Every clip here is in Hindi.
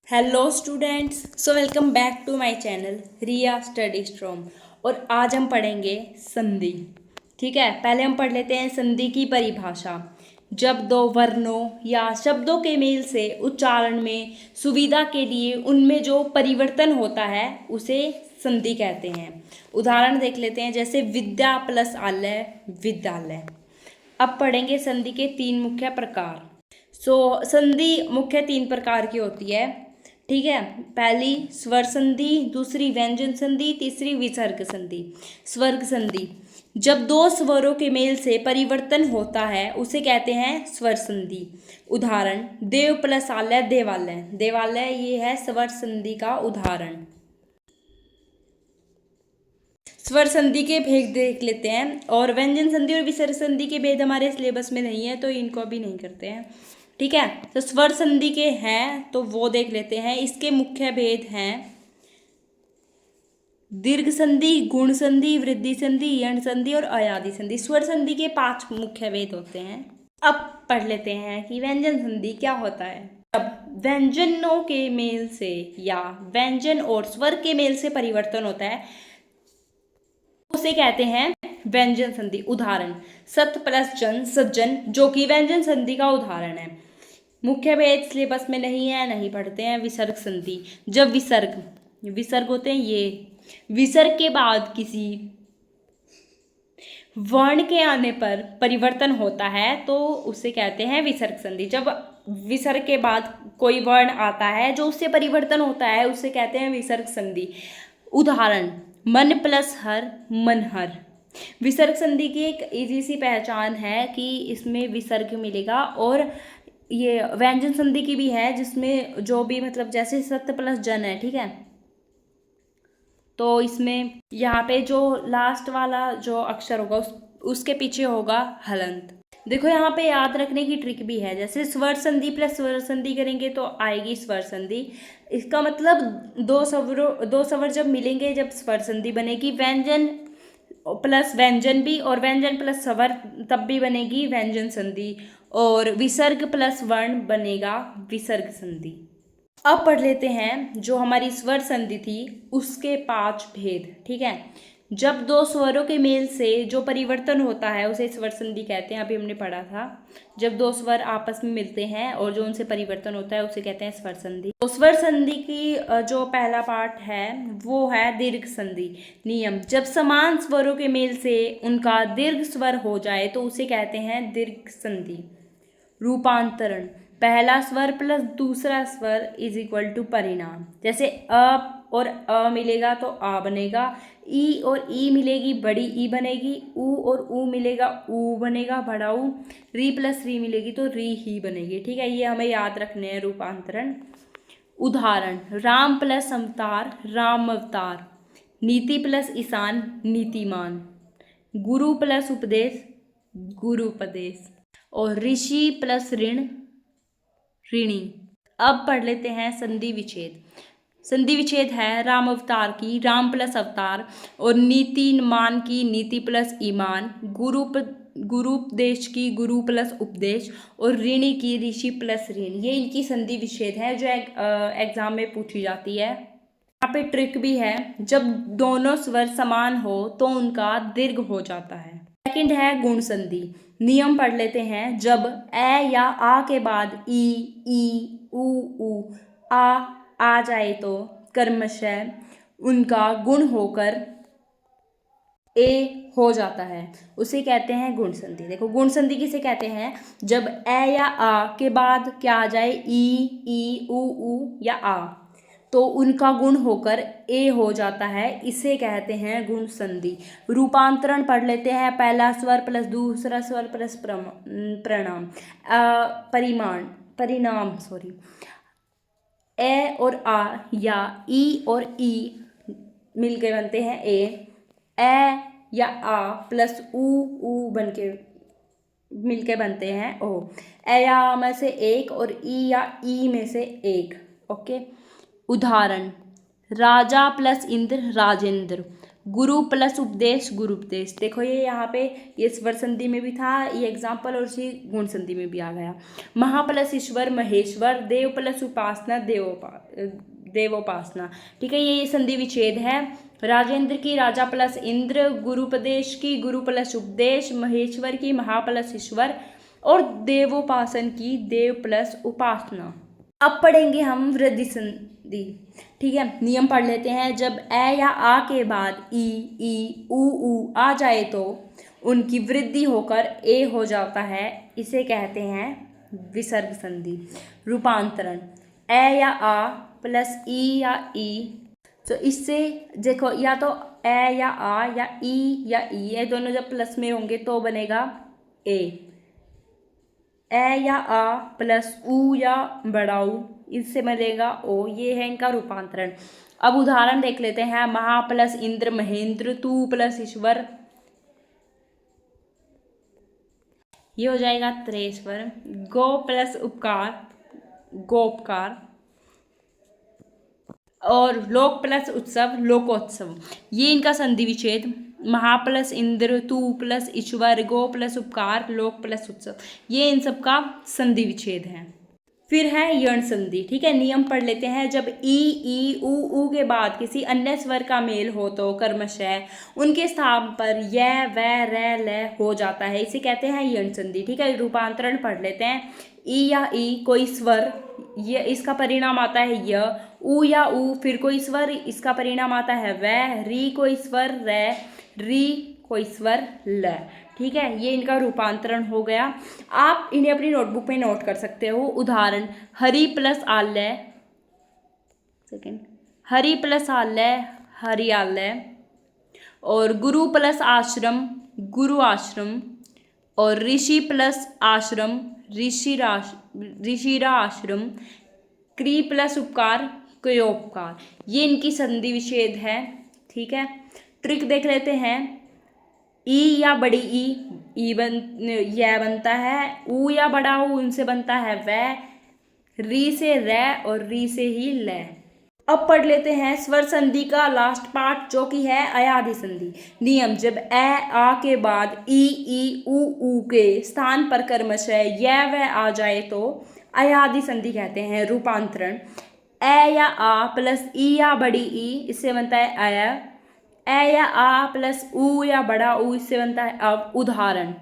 Hello students, so welcome back to my channel Riya study storm. और आज हम पढ़ेंगे संधि। ठीक है, पहले हम पढ़ लेते हैं संधि की परिभाषा। जब दो वर्णों या शब्दों के मेल से उच्चारण में सुविधा के लिए उनमें जो परिवर्तन होता है उसे संधि कहते हैं। उदाहरण देख लेते हैं, जैसे विद्या प्लस आलय विद्यालय। अब पढ़ेंगे संधि के तीन मुख्य प्रकार। संधि मुख्य तीन प्रकार की होती है। ठीक है, पहली स्वर संधि, दूसरी व्यंजन संधि, तीसरी विसर्ग संधि। स्वर संधि, जब दो स्वरों के मेल से परिवर्तन होता है उसे कहते हैं स्वर संधि। उदाहरण देव प्लस आलय देवालय। देवालय ये है स्वर संधि का उदाहरण। स्वर संधि के भेद देख लेते हैं, और व्यंजन संधि और विसर्ग संधि के भेद हमारे सिलेबस में नहीं है तो इनको अभी नहीं करते हैं। ठीक है, तो स्वर संधि के हैं तो वो देख लेते हैं। इसके मुख्य भेद हैं दीर्घ संधि, गुण संधि, वृद्धि संधि, यण संधि और अयादि संधि। स्वर संधि के 5 मुख्य भेद होते हैं। अब पढ़ लेते हैं कि व्यंजन संधि क्या होता है। जब व्यंजनों के मेल से या व्यंजन और स्वर के मेल से परिवर्तन होता है उसे कहते हैं व्यंजन संधि। उदाहरण सत प्लस जन सज्जन, जो कि व्यंजन संधि का उदाहरण है। मुख्य भेद सिलेबस में नहीं है, नहीं पढ़ते हैं। विसर्ग संधि, जब विसर्ग होते हैं ये, विसर्ग के बाद किसी वर्ण के आने पर परिवर्तन होता है तो उसे कहते हैं विसर्ग संधि। जब विसर्ग के बाद कोई वर्ण आता है जो उससे परिवर्तन होता है उसे कहते हैं विसर्ग संधि। उदाहरण मन प्लस हर मनहर। विसर्ग संधि की एक इजी सी पहचान है कि इसमें विसर्ग मिलेगा, और ये व्यंजन संधि की भी है जिसमें जो भी मतलब जैसे सत्य प्लस जन है। ठीक है, तो इसमें यहाँ पे जो लास्ट वाला जो अक्षर होगा उसके पीछे होगा हलंत। देखो यहाँ पे याद रखने की ट्रिक भी है, जैसे स्वर संधि प्लस स्वर संधि करेंगे तो आएगी स्वर संधि। इसका मतलब दो स्वर जब मिलेंगे जब स्वर संधि बनेगी। व्यंजन प्लस व्यंजन भी, और व्यंजन प्लस स्वर तब भी बनेगी व्यंजन संधि। और विसर्ग प्लस वर्ण बनेगा विसर्ग संधि। अब पढ़ लेते हैं जो हमारी स्वर संधि थी उसके 5 भेद। ठीक है, जब दो स्वरों के मेल से जो परिवर्तन होता है उसे स्वर संधि कहते हैं। अभी हमने पढ़ा था, जब दो स्वर आपस में मिलते हैं और जो उनसे परिवर्तन होता है उसे कहते हैं स्वर संधि। तो स्वर संधि की जो पहला पार्ट है वो है दीर्घ संधि। नियम, जब समान स्वरों के मेल से उनका दीर्घ स्वर हो जाए तो उसे कहते हैं दीर्घ संधि। रूपांतरण, पहला स्वर प्लस दूसरा स्वर इज इक्वल टू परिणाम। जैसे अ और अ मिलेगा तो आ बनेगा, ई और ई मिलेगी बड़ी ई बनेगी, ऊ और ऊ मिलेगा ऊ बनेगा बड़ा ऊ, री प्लस री मिलेगी तो री ही बनेगी। ठीक है, ये हमें याद रखने हैं रूपांतरण। उदाहरण राम प्लस अवतार राम अवतार, नीति प्लस ईशान नीतिमान, गुरु प्लस उपदेश गुरुपदेश, और ऋषि प्लस ऋण ऋणी। अब पढ़ लेते हैं संधि विच्छेद। संधि विच्छेद है राम अवतार की राम प्लस अवतार, और नीतिमान की नीति प्लस ईमान, गुरुपदेश की गुरु प्लस उपदेश, और ऋणी की ऋषि प्लस ऋण। ये इनकी संधि विच्छेद है जो एग्जाम में पूछी जाती है। यहाँ पे ट्रिक भी है, जब दोनों स्वर समान हो तो उनका दीर्घ हो जाता है। सेकंड है गुण संधि। नियम पढ़ लेते हैं, जब ए या आ के बाद ई ऊ आ जाए तो कर्मशः उनका गुण होकर ए हो जाता है, उसे कहते हैं गुण संधि। देखो गुण संधि किसे कहते हैं, जब ए या आ के बाद क्या आ जाए ई ऊ या आ तो उनका गुण होकर ए हो जाता है, इसे कहते हैं गुण संधि। रूपांतरण पढ़ लेते हैं, पहला स्वर प्लस दूसरा स्वर प्लस परिणाम ए और आ या ई और ई मिलके बनते हैं ए या आ प्लस ऊ बन के मिलके बनते हैं ओ। ए या आ में से एक और ई या ई में से एक। ओके, उदाहरण राजा प्लस इंद्र राजेंद्र, गुरु प्लस उपदेश गुरुपदेश। देखो ये यहाँ पे ये स्वर संधि में भी था ये एग्जाम्पल, और इसी गुण संधि में भी आ गया। महा प्लस ईश्वर महेश्वर, देव प्लस उपासना देवोपासना। ठीक है, ये संधि विच्छेद है। राजेंद्र की राजा प्लस इंद्र, गुरुपदेश की गुरु प्लस उपदेश, महेश्वर की महा प्लस ईश्वर, और देवोपासन की देव प्लस उपासना। अब पढ़ेंगे हम वृद्धि संधि। ठीक है, नियम पढ़ लेते हैं। जब ए या आ के बाद ई ऊ आ जाए तो उनकी वृद्धि होकर ए हो जाता है, इसे कहते हैं विसर्ग संधि। रूपांतरण, ए या आ प्लस ई या ई, तो इससे देखो या तो ए या आ या ई ये दोनों जब प्लस में होंगे तो बनेगा ए या आ प्लस ऊ या बड़ा ऊ, इससे बनेगा ओ। ये है इनका रूपांतरण। अब उदाहरण देख लेते हैं। महा प्लस इंद्र महेंद्र, तू प्लस ईश्वर, ये हो जाएगा त्रेश्वर। गो प्लस उपकार गोपकार, और लोक प्लस उत्सव लोकोत्सव। ये इनका संधि विच्छेद। महा प्लस इंद्र, तू प्लस ईश्वर, गो प्लस उपकार, लोक प्लस उत्सव, ये इन सब का संधि विच्छेद है। फिर है यण संधि। ठीक है, नियम पढ़ लेते हैं। जब ई ऊ के बाद किसी अन्य स्वर का मेल हो तो क्रमशः उनके स्थान पर य व र ल हो जाता है, इसे कहते हैं यण संधि। ठीक है, रूपांतरण पढ़ लेते हैं। ई या ई कोई स्वर, ये इसका परिणाम आता है य। ऊ या ऊ फिर कोई स्वर, इसका परिणाम आता है व। री कोई स्वर र, री कोई स्वर ल। ठीक है, ये इनका रूपांतरण हो गया। आप इन्हें अपनी नोटबुक में नोट कर सकते हो। उदाहरण, हरि प्लस आलय, सेकेंड, हरि प्लस आलय हरियालय, और गुरु प्लस आश्रम गुरु आश्रम, और ऋषि प्लस आश्रम ऋषिरा आश्रम, क्री प्लस उपकार क्रियोपकार। ये इनकी संधि विच्छेद है। ठीक है, ट्रिक देख लेते हैं। ई या बड़ी ई यह बनता है। ऊ या बड़ा ऊ उनसे बनता है वह। री से र और री से ही ल। अब पढ़ लेते हैं स्वर संधि का लास्ट पार्ट, जो कि है अयाधि संधि। नियम, जब ए आ के बाद ई ऊ के स्थान पर क्रमशः य व आ जाए तो अयाधि संधि कहते हैं। रूपांतरण, ए या आ प्लस ई या बड़ी ई, इससे बनता है अय। ए या आ प्लस ऊ या बड़ा ऊ, इससे बनता है अब। उदाहरण,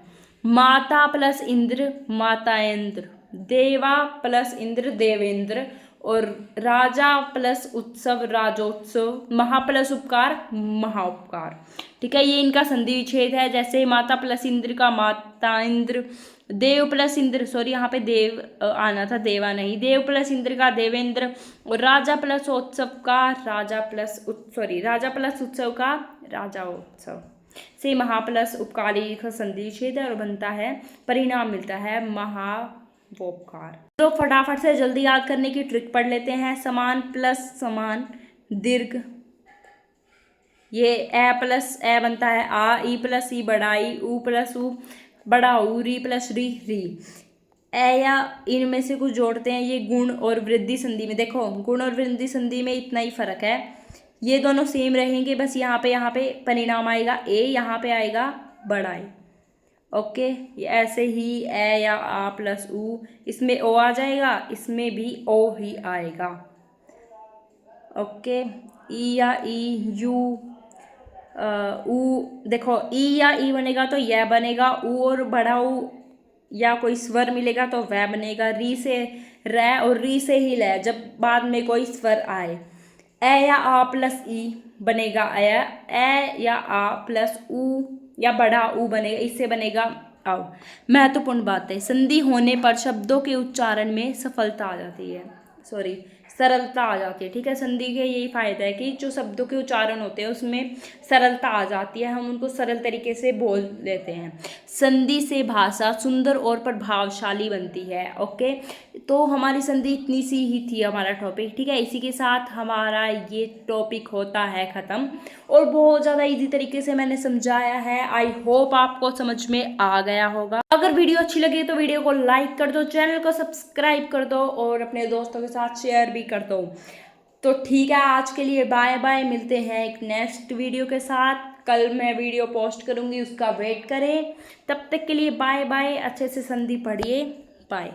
माता प्लस इंद्र माताएंद्र, देवा प्लस इंद्र देवेंद्र, और राजा प्लस उत्सव राजोत्सव, महा प्लस उपकार महाउपकार। ठीक है, ये इनका संधि विच्छेद है। जैसे माता प्लस इंद्र का माता इंद्र, देव प्लस इंद्र, सॉरी यहाँ पे देव आना था, देवा नहीं, देव प्लस इंद्र का देवेंद्र, और राजा प्लस उत्सव का राजा प्लस उत्सव का राजा उत्सव से महा प्लस उपकारी का संधि विच्छेद है, और बनता है परिणाम मिलता है महावोपकार। तो फटाफट से जल्दी याद करने की ट्रिक पढ़ लेते हैं। समान प्लस समान दीर्घ, ये ए प्लस ए बनता है आ, ई प्लस ई बड़ा ई, ऊ प्लस ऊ बड़ा ऊ, री प्लस री री। ए या इनमें से कुछ जोड़ते हैं। ये गुण और वृद्धि संधि में, देखो गुण और वृद्धि संधि में इतना ही फर्क है, ये दोनों सेम रहेंगे, बस यहाँ पे परिणाम आएगा ए, यहाँ पे आएगा बड़ा ई। ओके, ये ऐसे ही ए या आ प्लस ऊ, इसमें ओ आ जाएगा, इसमें भी ओ ही आएगा। ओके, ई या ई यू ऊ, देखो ई या ई बनेगा तो यह बनेगा, ऊ और बड़ा ऊ या कोई स्वर मिलेगा तो वह बनेगा। री से र और री से ही ल, जब बाद में कोई स्वर आए। ए या आ प्लस ई बनेगा अय, ए या आ प्लस ऊ या बड़ा ऊ बनेगा, इससे बनेगा आओ। महत्वपूर्ण बात है, संधि होने पर शब्दों के उच्चारण में सफलता आ जाती है, सरलता आ जाती है। ठीक है, संधि के यही फायदा है कि जो शब्दों के उच्चारण होते हैं उसमें सरलता आ जाती है, हम उनको सरल तरीके से बोल लेते हैं। संधि से भाषा सुंदर और प्रभावशाली बनती है। ओके, तो हमारी संधि इतनी सी ही थी हमारा टॉपिक। ठीक है, इसी के साथ हमारा ये टॉपिक होता है ख़त्म, और बहुत ज़्यादा इजी तरीके से मैंने समझाया है। आई होप आपको समझ में आ गया होगा। अगर वीडियो अच्छी लगे तो वीडियो को लाइक कर दो, चैनल को सब्सक्राइब कर दो, और अपने दोस्तों के साथ शेयर भी कर दो। तो ठीक है, आज के लिए बाय बाय, मिलते हैं एक नेक्स्ट वीडियो के साथ। कल मैं वीडियो पोस्ट करूँगी, उसका वेट करें। तब तक के लिए बाय बाय, अच्छे से संधि पढ़िए, बाय।